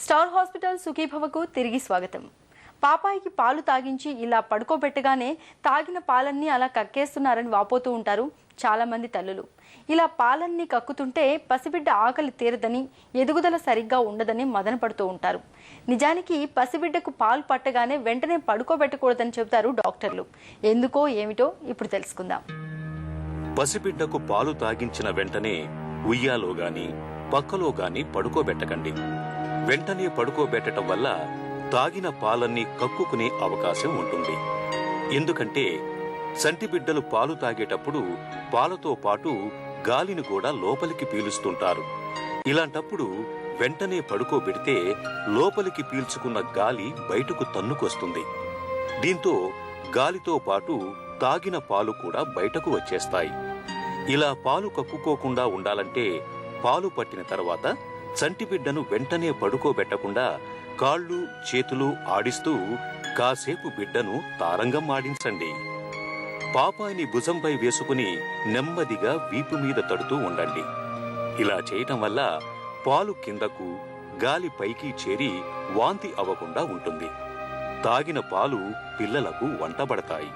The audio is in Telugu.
స్టార్ హాస్పిటల్ సుఖీభవకు తిరిగి స్వాగతం. పాపాయికి పాలు తాగించి ఇలా పడుకోబెట్టగానే తాగిన పాలన్నీ అలా కక్కేస్తున్నారని వాపోతూ ఉంటారు చాలా మంది తల్లులు. ఇలా పాలన్నీ కక్కుతుంటే పసిబిడ్డ ఆకలి తీరదని, ఎదుగుదల సరిగ్గా ఉండదని మదన పడుతూ ఉంటారు. నిజానికి పసిబిడ్డకు పాలు పట్టగానే వెంటనే పడుకోబెట్టకూడదని చెబుతారు డాక్టర్లు. ఎందుకో ఏమిటో ఇప్పుడు తెలుసుకుందాం. పసిబిడ్డకు పాలు తాగించిన వెంటనే ఉయ్యాలో గాని పక్కలో గాని పడుకోబెట్టకండి. వెంటనే పడుకోబెట్టడం వల్ల తాగిన పాలన్నీ కక్కుకునే అవకాశం ఉంటుంది. ఎందుకంటే సంటిబిడ్డలు పాలు తాగేటప్పుడు పాలతో పాటు గాలిని కూడా లోపలికి పీలుస్తుంటారు. ఇలాంటప్పుడు వెంటనే పడుకోబెడితే లోపలికి పీల్చుకున్న గాలి బయటకు తన్నుకొస్తుంది. దీంతో గాలితో పాటు తాగిన పాలు కూడా బయటకు వచ్చేస్తాయి. ఇలా పాలు కక్కుకోకుండా ఉండాలంటే పాలు పట్టిన తర్వాత చంటిబిడ్డను వెంటనే పడుకోబెట్టకుండా కాళ్ళు చేతులు ఆడిస్తూ కాసేపు బిడ్డను తారంగం ఆడించండి. పాపాయిని భుజంపై వేసుకుని నెమ్మదిగా వీపు మీద తడుతూ ఉండండి. ఇలా చేయటం వల్ల పాలు కిందకు గాలి పైకి చేరి వాంతి అవ్వకుండా ఉంటుంది. తాగిన పాలు పిల్లలకు వంటబడతాయి.